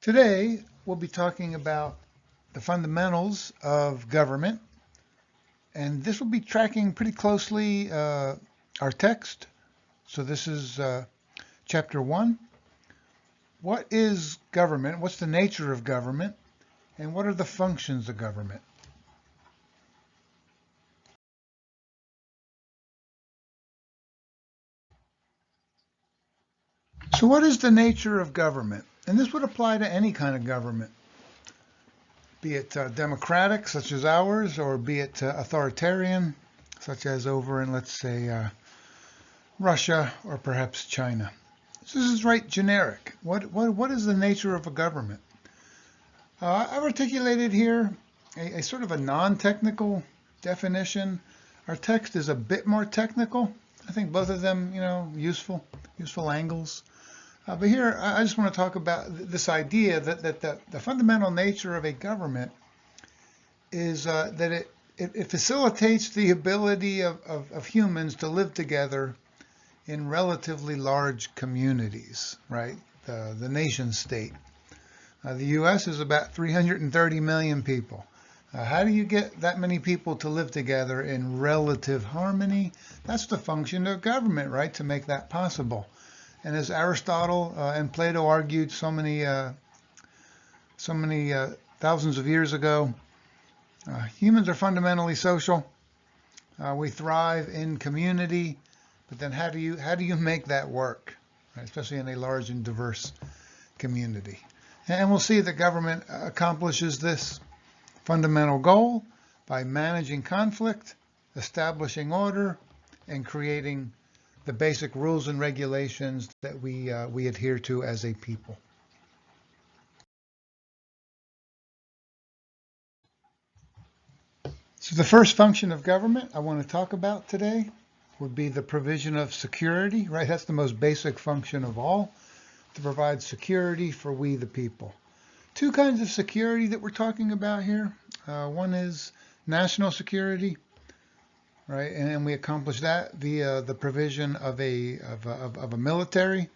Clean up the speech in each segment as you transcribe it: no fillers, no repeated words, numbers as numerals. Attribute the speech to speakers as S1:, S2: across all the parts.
S1: Today, we'll be talking about the fundamentals of government, and this will be tracking pretty closely our text. So this is chapter 1. What is government? What's the nature of government? And what are the functions of government? So what is the nature of government? And this would apply to any kind of government, be it democratic, such as ours, or be it authoritarian, such as over in, let's say, Russia or perhaps China. So this is right generic. What is the nature of a government? I've articulated here a sort of a non-technical definition. Our text is a bit more technical. I think both of them, useful angles. But here, I just want to talk about this idea that the fundamental nature of a government is that it facilitates the ability of humans to live together in relatively large communities, right? The nation state. The U.S. is about 330 million people. How do you get that many people to live together in relative harmony? That's the function of government, right? To make that possible. And as Aristotle and Plato argued so many thousands of years ago, humans are fundamentally social. We thrive in community, but then how do you make that work, right? Especially in a large and diverse community? And we'll see that government accomplishes this fundamental goal by managing conflict, establishing order, and creating the basic rules and regulations that we adhere to as a people. So the first function of government I want to talk about today would be the provision of security, right? That's the most basic function of all, to provide security for we the people. Two kinds of security that we're talking about here. One is national security, right? And we accomplish that via the provision of a military,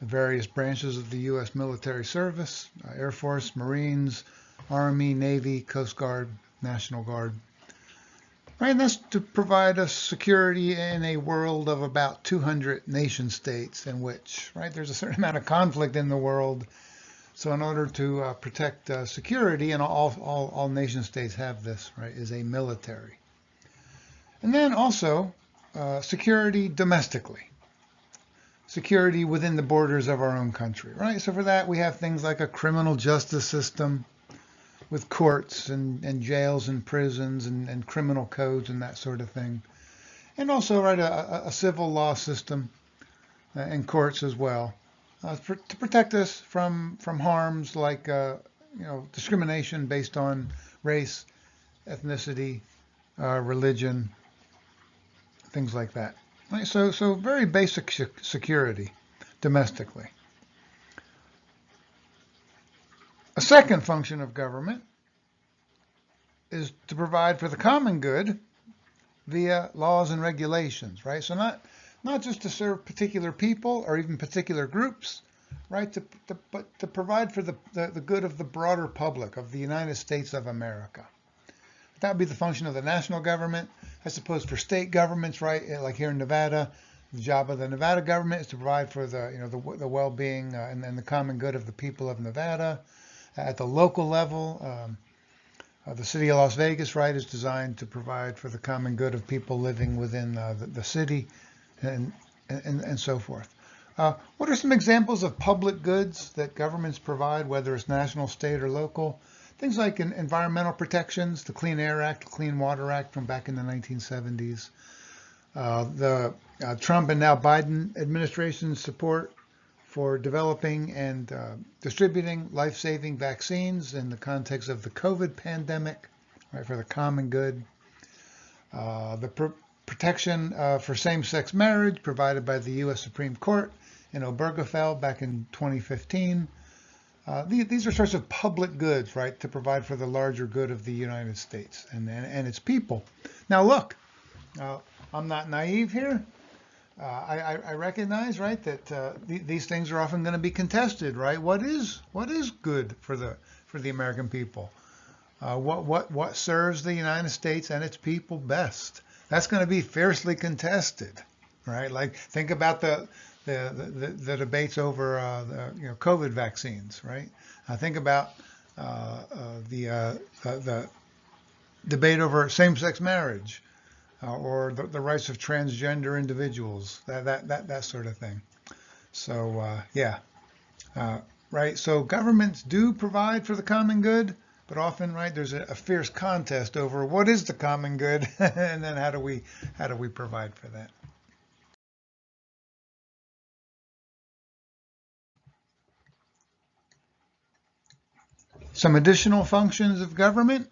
S1: the various branches of the U.S. military service, Air Force, Marines, Army, Navy, Coast Guard, National Guard. Right, and that's to provide us security in a world of about 200 nation states in which, right, there's a certain amount of conflict in the world. So in order to protect security, and all nation states have this, right, is a military. And then also security domestically, security within the borders of our own country, right? So for that we have things like a criminal justice system with courts and jails and prisons and criminal codes and that sort of thing. And also, right, a civil law system and courts as well to protect us from harms like discrimination based on race, ethnicity, religion, things like that. Right? So very basic security domestically. A second function of government is to provide for the common good via laws and regulations, right? So not just to serve particular people or even particular groups, right? But to provide for the good of the broader public of the United States of America. That would be the function of the national government. I suppose for state governments, right? Like here in Nevada, the job of the Nevada government is to provide for the well-being and the common good of the people of Nevada. At the local level, the city of Las Vegas, right, is designed to provide for the common good of people living within the city, and so forth. What are some examples of public goods that governments provide, whether it's national, state, or local? Things like environmental protections, the Clean Air Act, the Clean Water Act from back in the 1970s. The Trump and now Biden administration's support for developing and distributing life-saving vaccines in the context of the COVID pandemic, right, for the common good. The protection for same-sex marriage provided by the U.S. Supreme Court in Obergefell back in 2015. These are sorts of public goods, right, to provide for the larger good of the United States and its people. Now look, I'm not naive here. I recognize, right, that these things are often going to be contested, right? What is good for the American people? What serves the United States and its people best? That's going to be fiercely contested, right? Like think about the debates over the COVID vaccines, right? Think about the debate over same-sex marriage or the rights of transgender individuals, that sort of thing. So yeah, uh, right. So governments do provide for the common good, but often, right, there's a fierce contest over what is the common good, and then how do we provide for that? Some additional functions of government.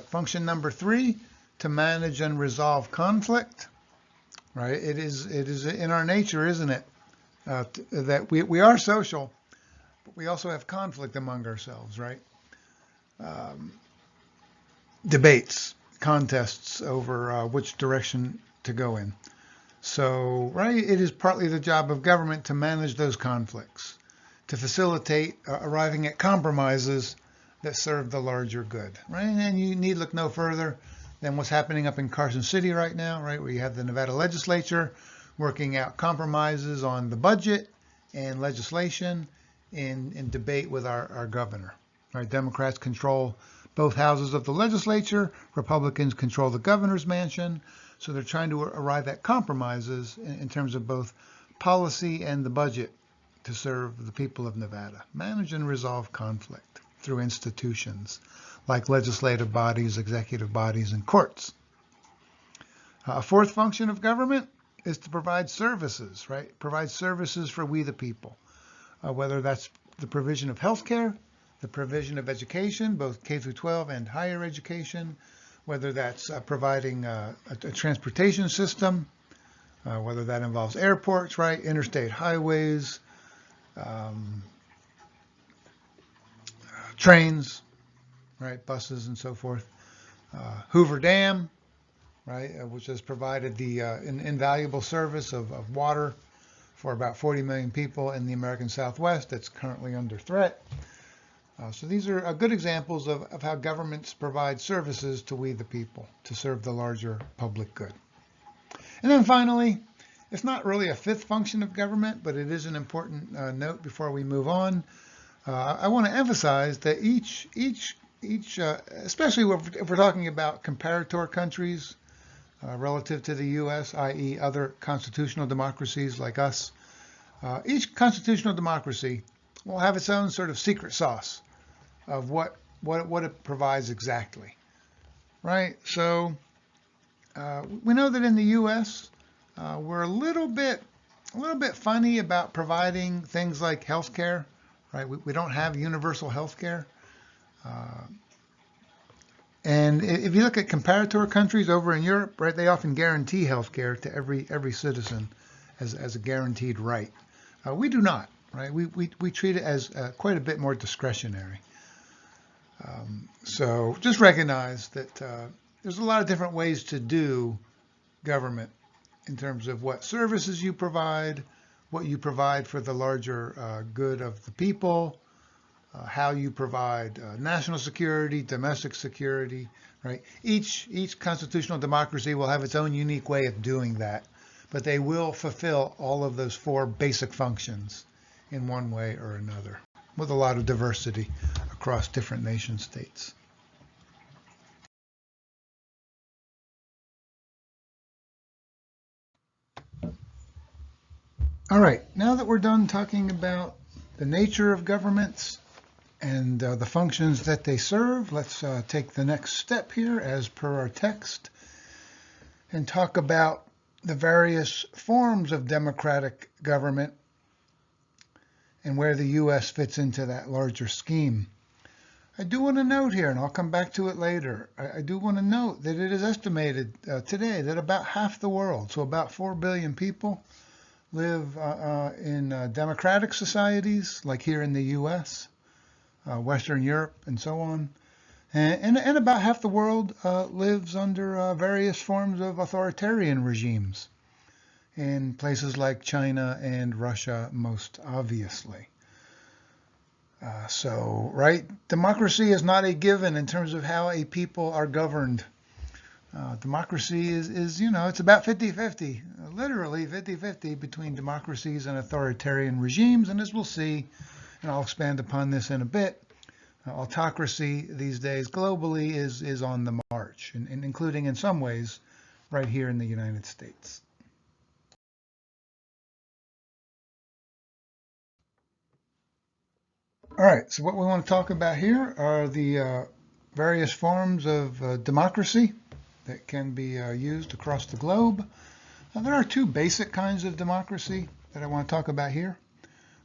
S1: Function number 3, to manage and resolve conflict. Right. It is in our nature, isn't it, that we are social, but we also have conflict among ourselves, right? Um, Debates, contests over which direction to go in. So, right, it is partly the job of government to manage those conflicts, to facilitate arriving at compromises that serve the larger good, right? And you need look no further than what's happening up in Carson City right now, right, where you have the Nevada legislature working out compromises on the budget and legislation in debate with our governor. Right, Democrats control both houses of the legislature, Republicans control the governor's mansion, so they're trying to arrive at compromises in terms of both policy and the budget to serve the people of Nevada. Manage and resolve conflict through institutions like legislative bodies, executive bodies, and courts. A fourth function of government is to provide services, right? Provide services for we the people, whether that's the provision of health care, the provision of education, both K through 12 and higher education, whether that's providing a transportation system, whether that involves airports, right, interstate highways, um, trains, right, buses and so forth. Hoover Dam, right, which has provided the invaluable service of water for about 40 million people in the American Southwest that's currently under threat. So these are good examples of how governments provide services to we the people to serve the larger public good. And then finally, it's not really a fifth function of government, but it is an important note before we move on. I want to emphasize that each especially if we're talking about comparator countries relative to the U.S., i.e. other constitutional democracies like us, each constitutional democracy will have its own sort of secret sauce of what it provides exactly, right? So we know that in the U.S. We're a little bit funny about providing things like health care, right? We don't have universal health care. And if you look at comparator countries over in Europe, right, they often guarantee health care to every citizen as a guaranteed right. We do not, right? We treat it as quite a bit more discretionary. So just recognize that there's a lot of different ways to do government in terms of what services you provide, what you provide for the larger good of the people, how you provide national security, domestic security, right? Each constitutional democracy will have its own unique way of doing that, but they will fulfill all of those 4 basic functions in one way or another, with a lot of diversity across different nation states. All right, now that we're done talking about the nature of governments and the functions that they serve, let's take the next step here as per our text and talk about the various forms of democratic government and where the U.S. fits into that larger scheme. I do want to note here, and I'll come back to it later, I do want to note that it is estimated today that about half the world, so about 4 billion people, live in democratic societies, like here in the U.S., Western Europe, and so on. And about half the world lives under various forms of authoritarian regimes. in places like China and Russia, most obviously. Right, democracy is not a given in terms of how a people are governed. Democracy is, it's about 50-50, literally 50-50 between democracies and authoritarian regimes. And as we'll see, and I'll expand upon this in a bit, autocracy these days globally is on the march, and including in some ways right here in the United States. All right, so what we want to talk about here are the various forms of democracy that can be used across the globe. There are two basic kinds of democracy that I want to talk about here.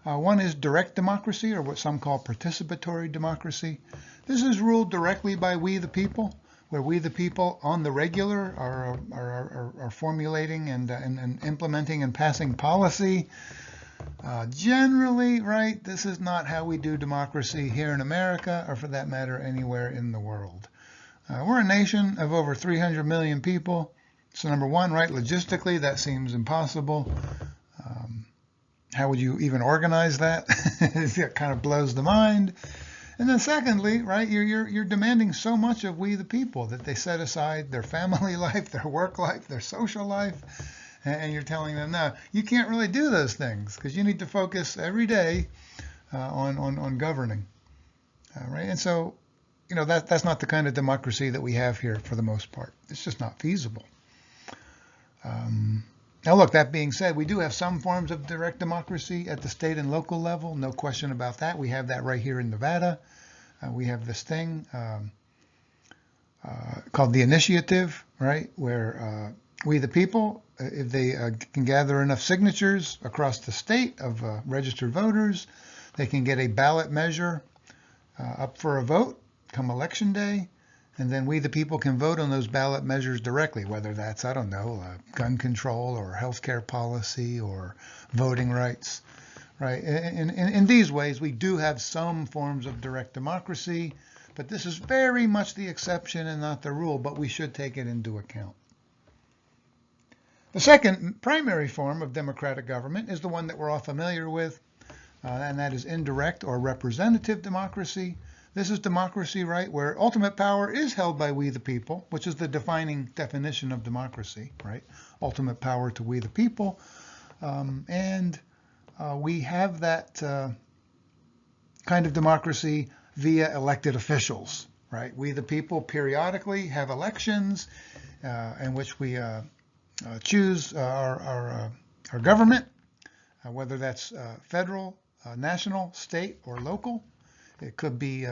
S1: One is direct democracy, or what some call participatory democracy. This is ruled directly by we the people, where we the people on the regular are formulating and implementing and passing policy. Generally, right, this is not how we do democracy here in America, or for that matter, anywhere in the world. We're a nation of over 300 million people. So number one, right, logistically, that seems impossible. How would you even organize that? It kind of blows the mind. And then secondly, right, you're demanding so much of we the people that they set aside their family life, their work life, their social life, and you're telling them, no, you can't really do those things because you need to focus every day on governing, right? And so, that's not the kind of democracy that we have here for the most part. It's just not feasible. Now, look, that being said, we do have some forms of direct democracy at the state and local level. No question about that. We have that right here in Nevada. We have this thing called the initiative, right, where we the people, if they can gather enough signatures across the state of registered voters, they can get a ballot measure up for a vote come election day, and then we the people can vote on those ballot measures directly, whether that's, I don't know, gun control or healthcare policy or voting rights, right? In these ways, we do have some forms of direct democracy, but this is very much the exception and not the rule, but we should take it into account. The second primary form of democratic government is the one that we're all familiar with, and that is indirect or representative democracy. This is democracy, right, where ultimate power is held by we the people, which is the defining definition of democracy, right? Ultimate power to we the people. We have that kind of democracy via elected officials, right? We the people periodically have elections in which we choose our government, whether that's federal, national, state, or local. It could be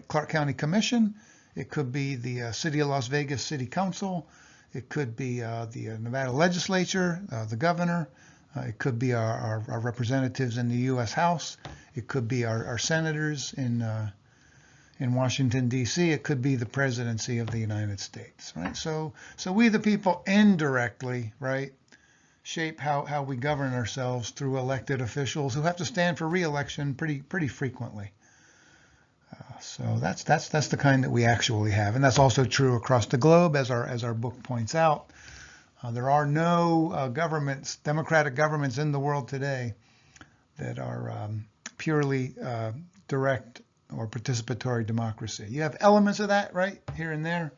S1: Clark County Commission. It could be the City of Las Vegas City Council. It could be the Nevada Legislature, the governor. It could be our representatives in the U.S. House. It could be our senators in Washington, D.C. It could be the presidency of the United States, right? So we the people indirectly, right, shape how we govern ourselves through elected officials who have to stand for re-election pretty frequently. So that's the kind that we actually have, and that's also true across the globe, as our book points out. There are no democratic governments in the world today that are purely direct or participatory democracy. You have elements of that, right, here and there,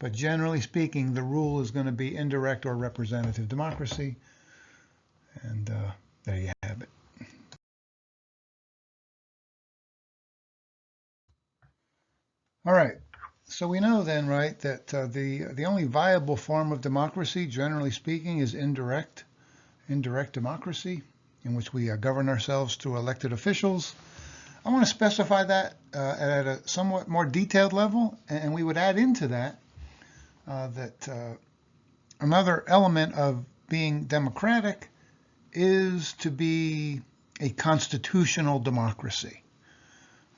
S1: but generally speaking, the rule is going to be indirect or representative democracy, and there you have it. All right, so we know then, right, that the only viable form of democracy, generally speaking, is indirect democracy, in which we govern ourselves through elected officials. I want to specify that at a somewhat more detailed level, and we would add into that another element of being democratic is to be a constitutional democracy,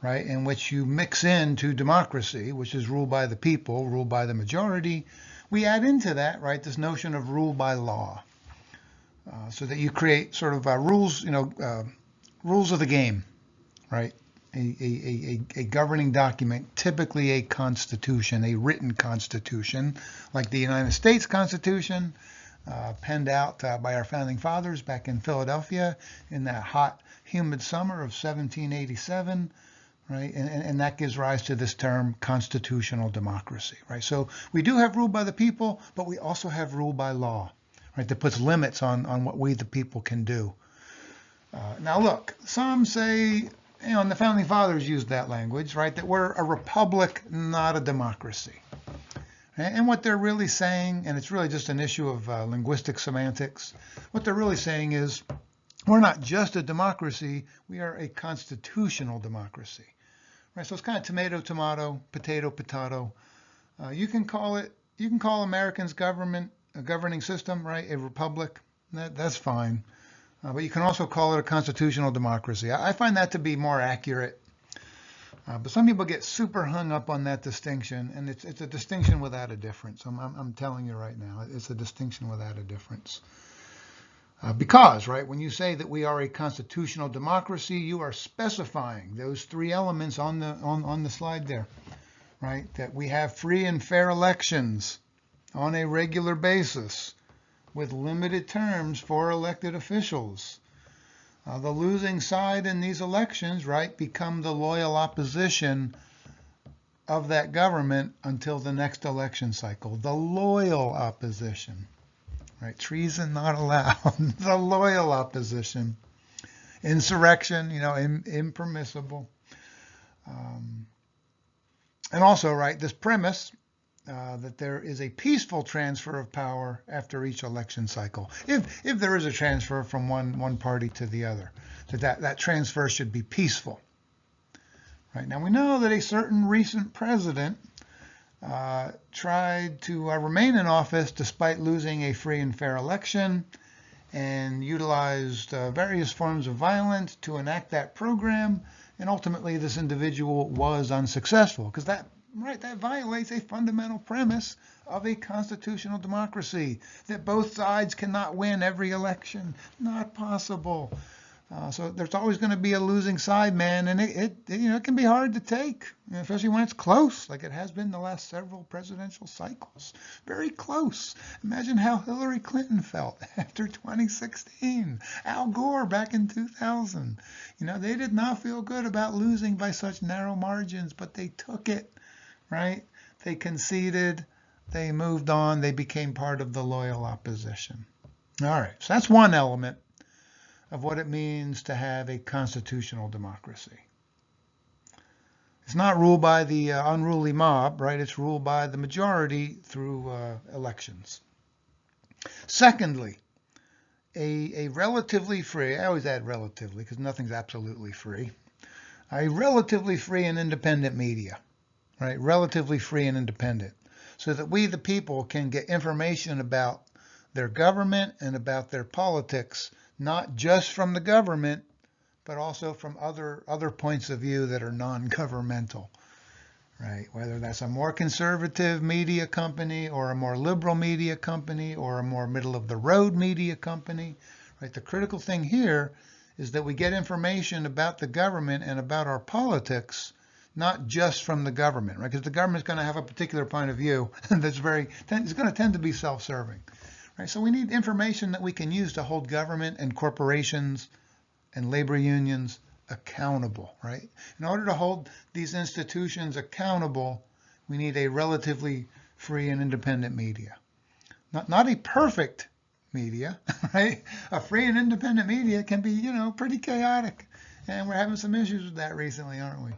S1: right, in which you mix into democracy, which is ruled by the people, ruled by the majority. We add into that, right, this notion of rule by law, so that you create sort of rules, rules of the game, right? A governing document, typically a constitution, a written constitution, like the United States Constitution, penned out by our founding fathers back in Philadelphia in that hot, humid summer of 1787, right? And that gives rise to this term constitutional democracy, right? So we do have rule by the people, but we also have rule by law, right? That puts limits on what we the people can do. Now look, some say, and the founding fathers used that language, right? That we're a republic, not a democracy. And what they're really saying, and it's really just an issue of linguistic semantics, what they're really saying is we're not just a democracy, we are a constitutional democracy. Right? So it's kind of tomato, tomato, potato, potato. You can call Americans government, a governing system, right, a republic. That's fine. But you can also call it a constitutional democracy. I find that to be more accurate. But some people get super hung up on that distinction, and it's a distinction without a difference. I'm telling you right now, it's a distinction without a difference. Because, right, when you say that we are a constitutional democracy, you are specifying those three elements on the slide there, right? That we have free and fair elections on a regular basis with limited terms for elected officials. The losing side in these elections, right, become the loyal opposition of that government until the next election cycle. The loyal opposition, right? Treason not allowed. The loyal opposition. Insurrection, impermissible. And also, right, this premise that there is a peaceful transfer of power after each election cycle. If there is a transfer from one party to the other, that transfer should be peaceful. Right, now we know that a certain recent president tried to remain in office despite losing a free and fair election and utilized various forms of violence to enact that program, and ultimately this individual was unsuccessful because that violates a fundamental premise of a constitutional democracy, that both sides cannot win every election. Not possible. So there's always going to be a losing side, man, and it can be hard to take, especially when it's close, like it has been the last several presidential cycles. Very close. Imagine how Hillary Clinton felt after 2016. Al Gore back in 2000. They did not feel good about losing by such narrow margins, but they took it. Right? They conceded, they moved on, they became part of the loyal opposition. All right, so that's one element of what it means to have a constitutional democracy. It's not ruled by the unruly mob, right? It's ruled by the majority through elections. Secondly, a relatively free, I always add relatively because nothing's absolutely free, a relatively free and independent media. Right, relatively free and independent, so that we, the people, can get information about their government and about their politics, not just from the government, but also from other points of view that are non-governmental. Right, whether that's a more conservative media company or a more liberal media company or a more middle-of-the-road media company. Right, the critical thing here is that we get information about the government and about our politics, not just from the government, right? Because the government is going to have a particular point of view that's it's going to tend to be self-serving, right? So we need information that we can use to hold government and corporations and labor unions accountable, right? In order to hold these institutions accountable, we need a relatively free and independent media. Not a perfect media, right? A free and independent media can be, pretty chaotic. And we're having some issues with that recently, aren't we?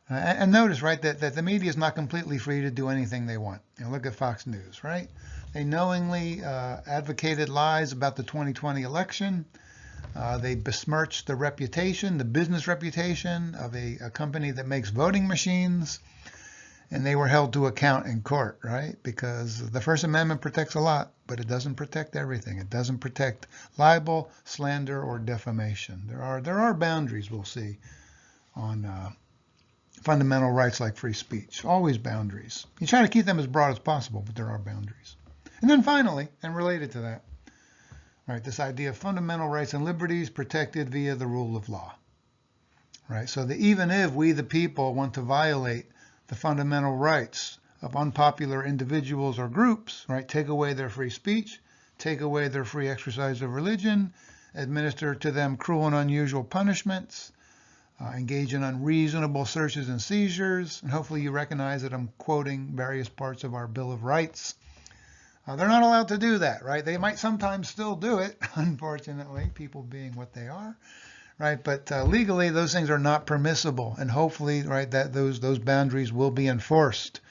S1: And notice, right, that the media is not completely free to do anything they want. Look at Fox News, right? They knowingly advocated lies about the 2020 election. They besmirched the reputation, the business reputation of a company that makes voting machines. And they were held to account in court, right? Because the First Amendment protects a lot, but it doesn't protect everything. It doesn't protect libel, slander, or defamation. There are boundaries, we'll see, on fundamental rights like free speech. Always boundaries. You try to keep them as broad as possible, but there are boundaries. And then finally, and related to that, right, this idea of fundamental rights and liberties protected via the rule of law. Right? So that even if we, the people, want to violate the fundamental rights of unpopular individuals or groups, right, take away their free speech, take away their free exercise of religion, administer to them cruel and unusual punishments, engage in unreasonable searches and seizures, and hopefully you recognize that I'm quoting various parts of our Bill of Rights. They're not allowed to do that, right? They might sometimes still do it, unfortunately, people being what they are, right? But legally, those things are not permissible, and hopefully, right, that those boundaries will be enforced.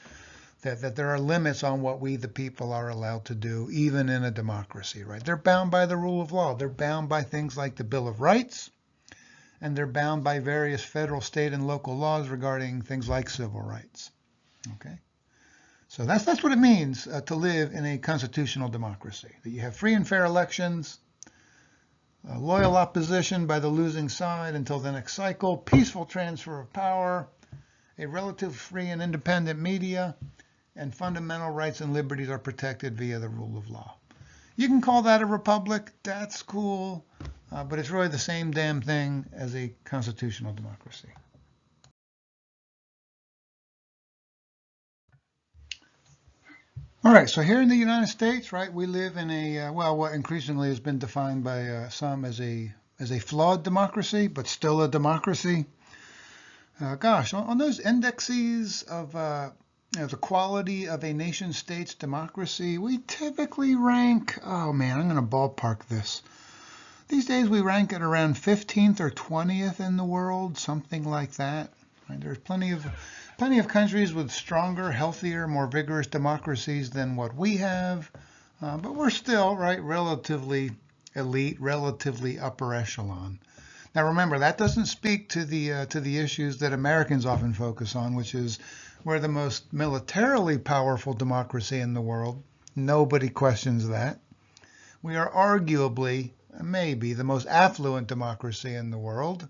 S1: That there are limits on what we, the people, are allowed to do, even in a democracy, right? They're bound by the rule of law. They're bound by things like the Bill of Rights, and they're bound by various federal, state, and local laws regarding things like civil rights. Okay, so that's what it means to live in a constitutional democracy. That you have free and fair elections, loyal opposition by the losing side until the next cycle, peaceful transfer of power, a relative free and independent media, and fundamental rights and liberties are protected via the rule of law. You can call that a republic. That's cool. But it's really the same damn thing as a constitutional democracy. All right, so here in the United States, right, we live in a, well, what increasingly has been defined by some as a flawed democracy, but still a democracy. Gosh, on those indexes of the quality of a nation state's democracy, we typically rank, oh man, I'm going to ballpark this. These days we rank at around 15th or 20th in the world, something like that. Right? There's plenty of countries with stronger, healthier, more vigorous democracies than what we have, but we're still, right, relatively elite, relatively upper echelon. Now remember, that doesn't speak to the issues that Americans often focus on, which is we're the most militarily powerful democracy in the world. Nobody questions that. We are arguably, maybe, the most affluent democracy in the world,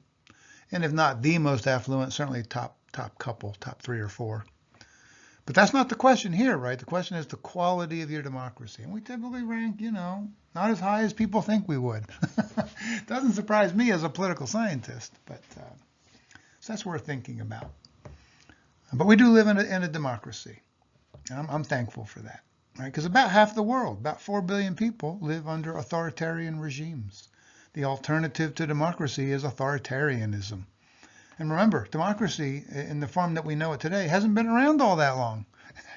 S1: and if not the most affluent, certainly top couple, top 3 or 4. But that's not the question here, right? The question is the quality of your democracy, and we typically rank, not as high as people think we would. Doesn't surprise me as a political scientist, but so that's worth thinking about. But we do live in a democracy, and I'm thankful for that. Right? Because about half the world, about 4 billion people, live under authoritarian regimes. The alternative to democracy is authoritarianism. And remember, democracy in the form that we know it today hasn't been around all that long.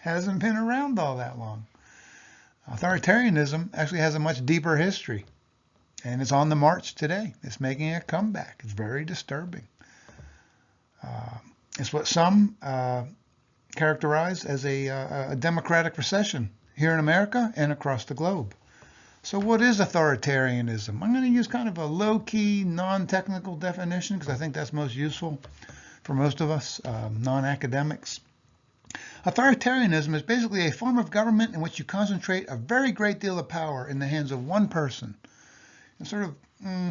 S1: Hasn't been around all that long. Authoritarianism actually has a much deeper history, and it's on the march today. It's making a comeback. It's very disturbing. It's what some characterize as a democratic recession here in America and across the globe. So what is authoritarianism? I'm going to use kind of a low-key, non-technical definition because I think that's most useful for most of us, non-academics. Authoritarianism is basically a form of government in which you concentrate a very great deal of power in the hands of one person. And sort of,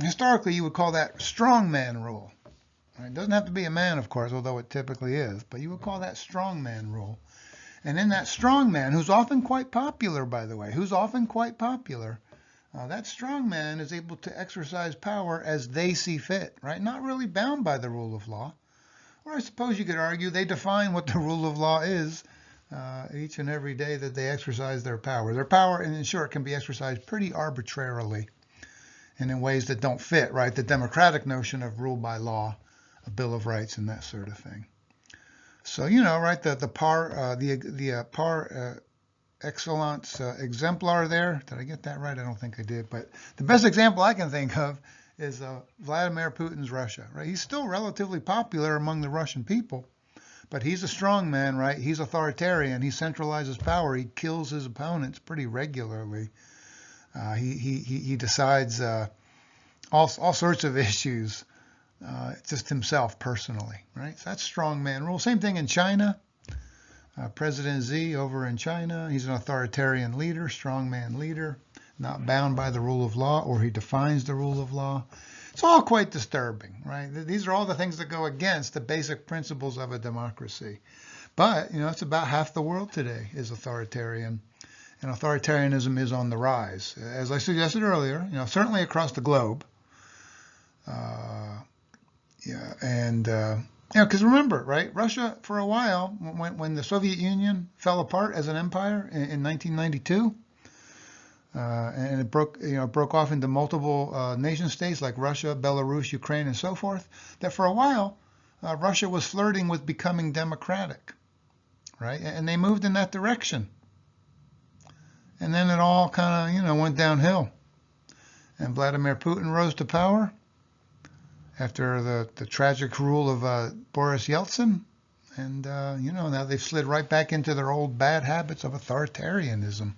S1: historically, you would call that strongman rule. It doesn't have to be a man, of course, although it typically is, but you would call that strongman rule. And in that strongman, who's often quite popular, by the way, that strongman is able to exercise power as they see fit, right? Not really bound by the rule of law. Or I suppose you could argue they define what the rule of law is each and every day that they exercise their power. Their power, in short, can be exercised pretty arbitrarily and in ways that don't fit, right? The democratic notion of rule by law, a Bill of Rights, and that sort of thing. So, right, the par excellence exemplar there. Did I get that right? I don't think I did. But the best example I can think of is Vladimir Putin's Russia, right? He's still relatively popular among the Russian people, but he's a strong man, right? He's authoritarian. He centralizes power. He kills his opponents pretty regularly. He decides all sorts of issues. Just himself personally, right? So that's strongman rule. Same thing in China. President Xi over in China, he's an authoritarian leader, strongman leader, not bound by the rule of law, or he defines the rule of law. It's all quite disturbing, right? These are all the things that go against the basic principles of a democracy. But, it's about half the world today is authoritarian, and authoritarianism is on the rise. As I suggested earlier, certainly across the globe. Because remember, right, Russia for a while, when the Soviet Union fell apart as an empire in 1992, and it broke off into multiple nation states like Russia, Belarus, Ukraine, and so forth. That for a while, Russia was flirting with becoming democratic, right? And they moved in that direction. And then it all kind of, went downhill. And Vladimir Putin rose to power after the tragic rule of Boris Yeltsin. And, now they've slid right back into their old bad habits of authoritarianism.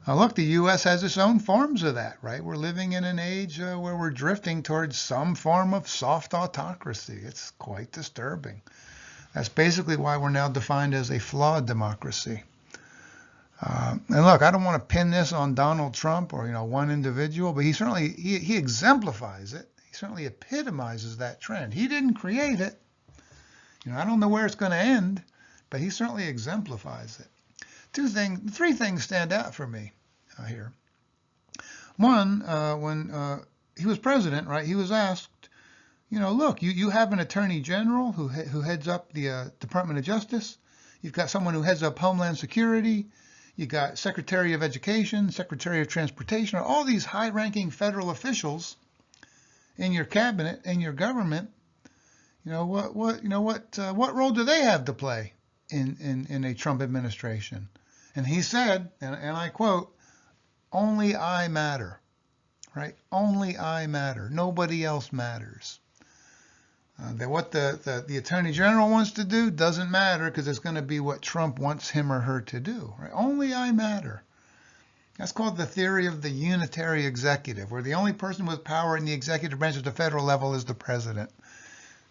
S1: Look, the U.S. has its own forms of that, right? We're living in an age where we're drifting towards some form of soft autocracy. It's quite disturbing. That's basically why we're now defined as a flawed democracy. And look, I don't want to pin this on Donald Trump or, one individual, but he exemplifies it. He certainly epitomizes that trend. He didn't create it. I don't know where it's going to end, but he certainly exemplifies it. Three things stand out for me here. One, when he was president, right, he was asked, look, you have an attorney general who heads up the Department of Justice. You've got someone who heads up Homeland Security. You got Secretary of Education, Secretary of Transportation, all these high-ranking federal officials in your cabinet, in your government. What role do they have to play in a Trump administration? And he said, and I quote, "Only I matter," right? Only I matter. Nobody else matters. That what the Attorney General wants to do doesn't matter because it's going to be what Trump wants him or her to do. Right? Only I matter. That's called the theory of the unitary executive, where the only person with power in the executive branch at the federal level is the president.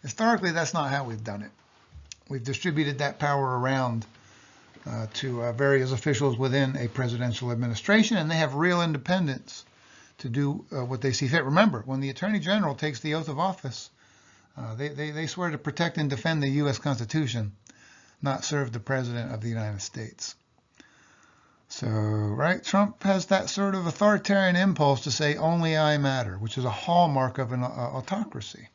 S1: Historically, that's not how we've done it. We've distributed that power around to various officials within a presidential administration, and they have real independence to do what they see fit. Remember, when the Attorney General takes the oath of office, they swear to protect and defend the U.S. Constitution, not serve the President of the United States. So, right, Trump has that sort of authoritarian impulse to say, only I matter, which is a hallmark of an autocracy.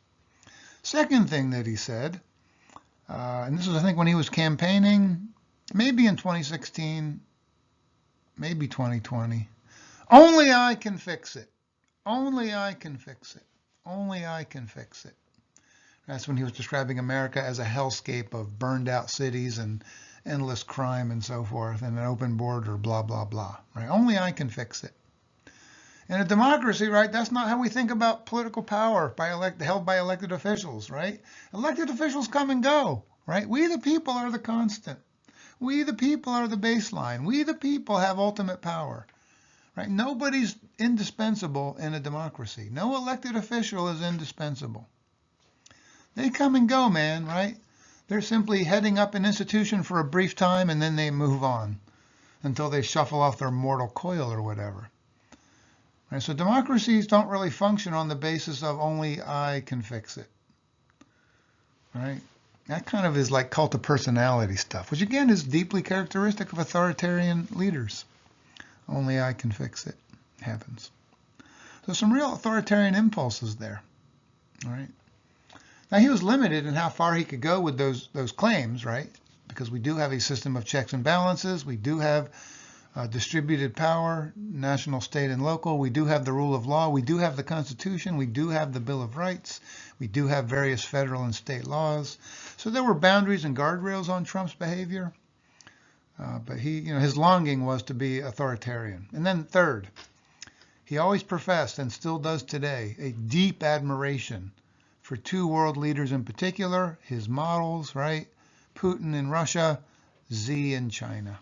S1: Second thing that he said, and this was, I think, when he was campaigning, maybe in 2016, maybe 2020, only I can fix it. Only I can fix it. Only I can fix it. That's when he was describing America as a hellscape of burned out cities and endless crime and so forth, and an open border, blah, blah, blah. Right? Only I can fix it. In a democracy, right, that's not how we think about political power held by elected officials, right? Elected officials come and go, right? We the people are the constant. We the people are the baseline. We the people have ultimate power, right? Nobody's indispensable in a democracy. No elected official is indispensable. They come and go, man, right? They're simply heading up an institution for a brief time and then they move on until they shuffle off their mortal coil or whatever. Right? So democracies don't really function on the basis of only I can fix it. Right? That kind of is like cult of personality stuff, which again is deeply characteristic of authoritarian leaders. Only I can fix it happens. So some real authoritarian impulses there. All right. Now he was limited in how far he could go with those claims, right? Because we do have a system of checks and balances. We do have distributed power, national, state, and local. We do have the rule of law. We do have the Constitution. We do have the Bill of Rights. We do have various federal and state laws. So there were boundaries and guardrails on Trump's behavior. But his longing was to be authoritarian. And then third, he always professed, and still does today, a deep admiration for two world leaders in particular, his models, right? Putin in Russia, Xi in China.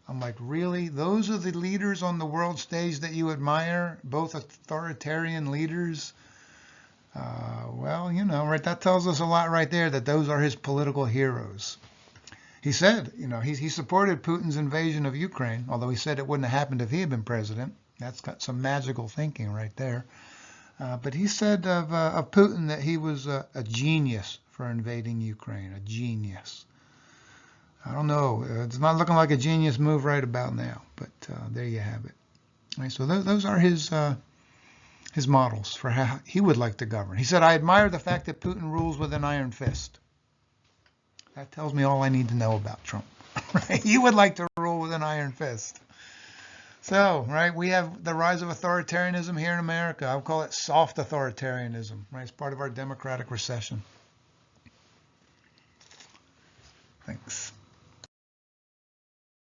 S1: I'm like, really? Those are the leaders on the world stage that you admire? Both authoritarian leaders? Well, right, that tells us a lot right there that those are his political heroes. He said, he supported Putin's invasion of Ukraine, although he said it wouldn't have happened if he had been president. That's got some magical thinking right there. But he said of Putin that he was a genius for invading Ukraine, a genius. I don't know. It's not looking like a genius move right about now, but there you have it. All right, so those are his models for how he would like to govern. He said, I admire the fact that Putin rules with an iron fist. That tells me all I need to know about Trump. Right? He would like to rule with an iron fist. So, right, we have the rise of authoritarianism here in America. I would call it soft authoritarianism, right? It's part of our democratic recession. Thanks.